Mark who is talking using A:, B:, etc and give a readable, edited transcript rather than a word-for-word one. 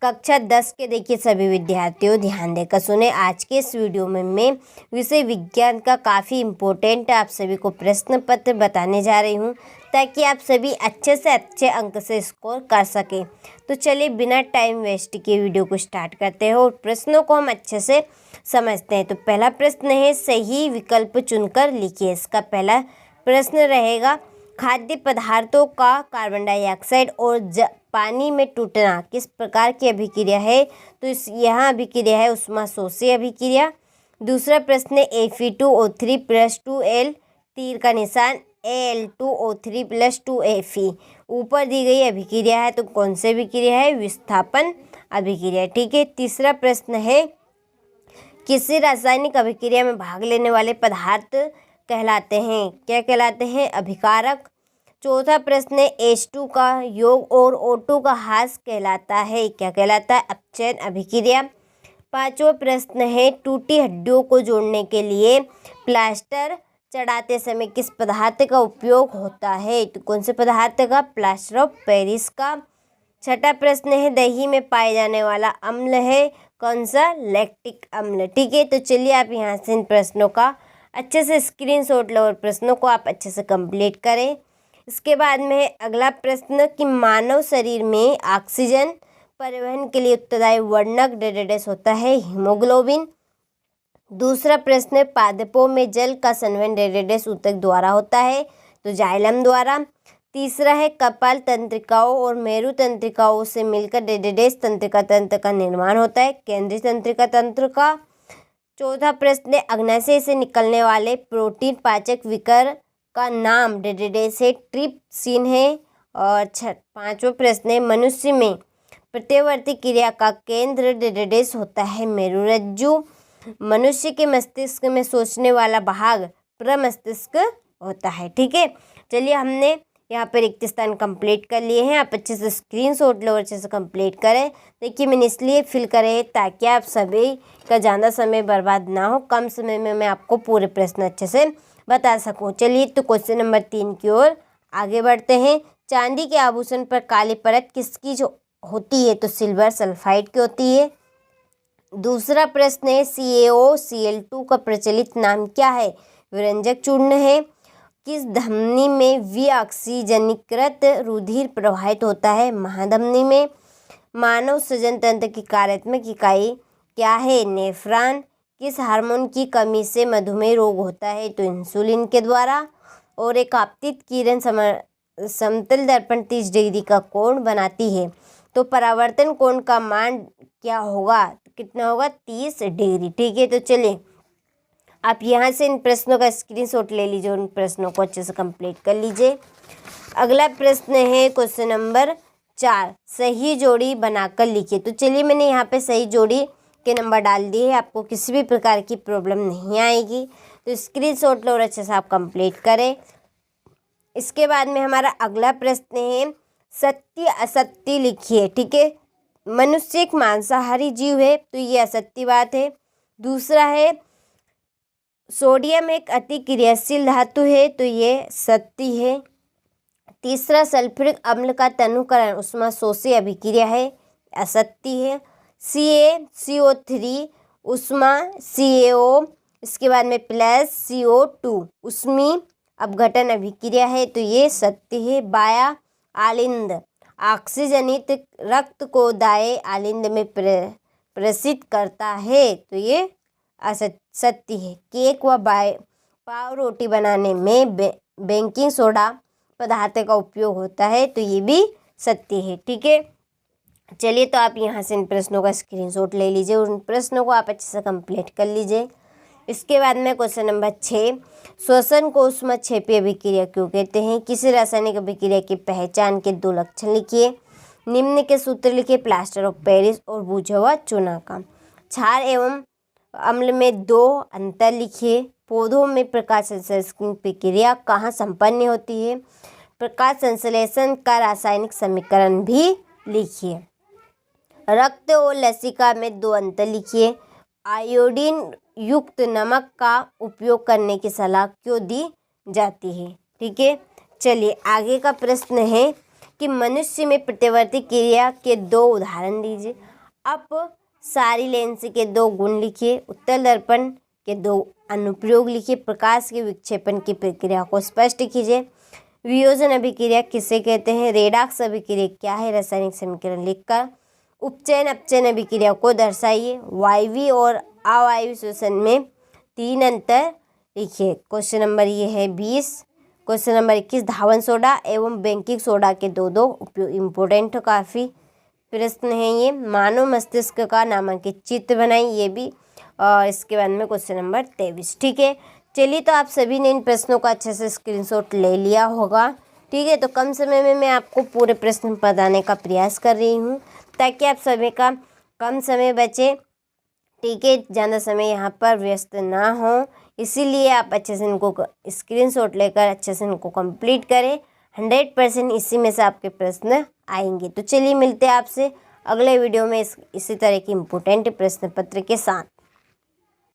A: कक्षा 10 के देखिए सभी विद्यार्थियों ध्यान देकर सुने। आज के इस वीडियो में मैं विषय विज्ञान का काफ़ी इम्पोर्टेंट आप सभी को प्रश्न पत्र बताने जा रही हूँ ताकि आप सभी अच्छे से अच्छे अंक से स्कोर कर सकें। तो चलिए बिना टाइम वेस्ट किए वीडियो को स्टार्ट करते हैं और प्रश्नों को हम अच्छे से समझते हैं। तो पहला प्रश्न है, सही विकल्प चुनकर लिखिए। इसका पहला प्रश्न रहेगा, खाद्य पदार्थों का कार्बन डाइऑक्साइड और पानी में टूटना किस प्रकार की अभिक्रिया है? तो यहाँ अभिक्रिया है ऊष्माशोषी अभिक्रिया। दूसरा प्रश्न है, Fe2O3+2L तीर का निशान Al2O3+2Fe ऊपर दी गई अभिक्रिया है, तो कौन सी अभिक्रिया है? विस्थापन अभिक्रिया। ठीक है। तीसरा प्रश्न है, किसी रासायनिक अभिक्रिया में भाग लेने वाले पदार्थ कहलाते हैं, क्या कहलाते हैं? अभिकारक। चौथा प्रश्न है, H2 का योग और O2 का ह्रास कहलाता है, क्या कहलाता है? अपचयन अभिक्रिया। पांचवा प्रश्न है, टूटी हड्डियों को जोड़ने के लिए प्लास्टर चढ़ाते समय किस पदार्थ का उपयोग होता है? तो कौन से पदार्थ का? प्लास्टर ऑफ पेरिस का। छठा प्रश्न है, दही में पाए जाने वाला अम्ल है कौन सा? लैक्टिक अम्ल। ठीक है। तो चलिए आप यहाँ से इन प्रश्नों का अच्छे से स्क्रीनशॉट लो और प्रश्नों को आप अच्छे से कंप्लीट करें। इसके बाद में अगला प्रश्न कि मानव शरीर में ऑक्सीजन परिवहन के लिए उत्तरदायी वर्णक डेटाडेस होता है हीमोग्लोबिन। दूसरा प्रश्न है, पादपों में जल का संवहन डेटाडेस ऊतक द्वारा होता है, तो जाइलम द्वारा। तीसरा है, कपाल तंत्रिकाओं और मेरु तंत्रिकाओं से मिलकर डेटाडेस तंत्रिका तंत्र का निर्माण होता है, केंद्रीय तंत्रिका तंत्र का। चौथा प्रश्न है, अग्नाशय से निकलने वाले प्रोटीन पाचक विकर का नाम डेटाडेस है, ट्रिप्सिन है। और पांचवा प्रश्न है, मनुष्य में प्रत्यवर्ती क्रिया का केंद्र डेटाडेस होता है मेरुरज्जु। मनुष्य के मस्तिष्क में सोचने वाला भाग प्रमस्तिष्क होता है। ठीक है। चलिए हमने यहाँ पर 31 स्थान कंप्लीट कर लिए हैं। आप अच्छे से स्क्रीनशॉट लो और अच्छे से कंप्लीट करें। देखिए मैंने इसलिए फिल करे ताकि आप सभी का ज़्यादा समय बर्बाद ना हो, कम समय में मैं आपको पूरे प्रश्न अच्छे से बता सकूं। चलिए तो क्वेश्चन नंबर 3 की ओर आगे बढ़ते हैं। चांदी के आभूषण पर काली परत किसकी जो होती है? तो सिल्वर सल्फाइड की होती है। दूसरा प्रश्न है, CaOCl2 का प्रचलित नाम क्या है? विरंजक चूर्ण है। किस धमनी में विऑक्सीजनीकृत रुधिर प्रवाहित होता है? महाधमनी में। मानव सृजन तंत्र की कार्यात्मक इकाई क्या है? नेफ्रॉन। किस हार्मोन की कमी से मधुमेह रोग होता है? तो इंसुलिन के द्वारा। और एक आपतित किरण समतल दर्पण 30 डिग्री का कोण बनाती है, तो परावर्तन कोण का मान क्या होगा? कितना होगा? 30 डिग्री। ठीक है। तो चलिए आप यहाँ से इन प्रश्नों का स्क्रीनशॉट ले लीजिए और इन प्रश्नों को अच्छे से कंप्लीट कर लीजिए। अगला प्रश्न है क्वेश्चन नंबर 4, सही जोड़ी बनाकर लिखिए। तो चलिए मैंने यहाँ पे सही जोड़ी के नंबर डाल दिए हैं, आपको किसी भी प्रकार की प्रॉब्लम नहीं आएगी। तो स्क्रीनशॉट लो और अच्छे से आप कंप्लीट करें। इसके बाद में हमारा अगला प्रश्न है, सत्य असत्य लिखिए। ठीक है। मनुष्य एक मांसाहारी जीव है, तो ये असत्य बात है। दूसरा है, सोडियम एक अति क्रियाशील धातु है, तो ये सत्य है। तीसरा, सल्फ्यूरिक अम्ल का तनुकरण ऊष्माशोषी अभिक्रिया है, असत्य है। CaCO3 ऊष्मा CaO, इसके बाद में प्लस CO2 ऊष्मी अपघटन अभिक्रिया है, तो ये सत्य है। बाया आलिंद ऑक्सीजनित रक्त को दाएं आलिंद में प्रेषित करता है, तो ये सत्य है। केक व पाव रोटी बनाने में बेकिंग सोडा पदार्थ का उपयोग होता है, तो ये भी सत्य है। ठीक है। चलिए तो आप यहाँ से इन प्रश्नों का स्क्रीनशॉट ले लीजिए और उन प्रश्नों को आप अच्छे से कंप्लीट कर लीजिए। इसके बाद में क्वेश्चन नंबर 6, श्वसन को ऊष्माक्षेपी अभिक्रिया क्यों कहते हैं? किसी रासायनिक अभिक्रिया की पहचान के 2 लक्षण लिखिए। निम्न के सूत्र लिखिए, प्लास्टर ऑफ पेरिस और बुझा हुआ चूना का। क्षार एवं अम्ल में 2 अंतर लिखिए। पौधों में प्रकाश संश्लेषण प्रक्रिया कहाँ संपन्न होती है? प्रकाश संश्लेषण का रासायनिक समीकरण भी लिखिए। रक्त और लसिका में 2 अंतर लिखिए। आयोडीन युक्त नमक का उपयोग करने की सलाह क्यों दी जाती है? ठीक है। चलिए आगे का प्रश्न है कि मनुष्य में प्रतिवर्ती क्रिया के 2 उदाहरण दीजिए। अब सारी लेंस के 2 गुण लिखिए। उत्तल दर्पण के 2 अनुप्रयोग लिखिए। प्रकाश के विक्षेपण की प्रक्रिया को स्पष्ट कीजिए। वियोजन अभिक्रिया किसे कहते हैं? रेडॉक्स अभिक्रिया क्या है? रासायनिक समीकरण लिखकर उपचयन अपचयन अभिक्रिया को दर्शाइए। वायवीय और अवायवीय श्वसन में 3 अंतर लिखिए। क्वेश्चन नंबर ये है 20। क्वेश्चन नंबर 21 धावन सोडा एवं बैंकिंग सोडा के 2 उपयोग इम्पोर्टेंट काफ़ी प्रश्न है ये। मानव मस्तिष्क का नामांकित चित्र बनाई, ये भी। और इसके बाद में क्वेश्चन नंबर 23। ठीक है, चलिए तो आप सभी ने इन प्रश्नों का अच्छे से स्क्रीनशॉट ले लिया होगा। ठीक है, तो कम समय में मैं आपको पूरे प्रश्न बताने का प्रयास कर रही हूँ ताकि आप सभी का कम समय बचे। ठीक है, ज़्यादा समय यहाँ पर व्यस्त ना हो, इसीलिए आप अच्छे से इनको स्क्रीनशॉट लेकर अच्छे से इनको कंप्लीट करें। 100% इसी में से आपके प्रश्न आएंगे। तो चलिए मिलते हैं आपसे अगले वीडियो में इसी तरह की इम्पोर्टेंट प्रश्न पत्र के साथ।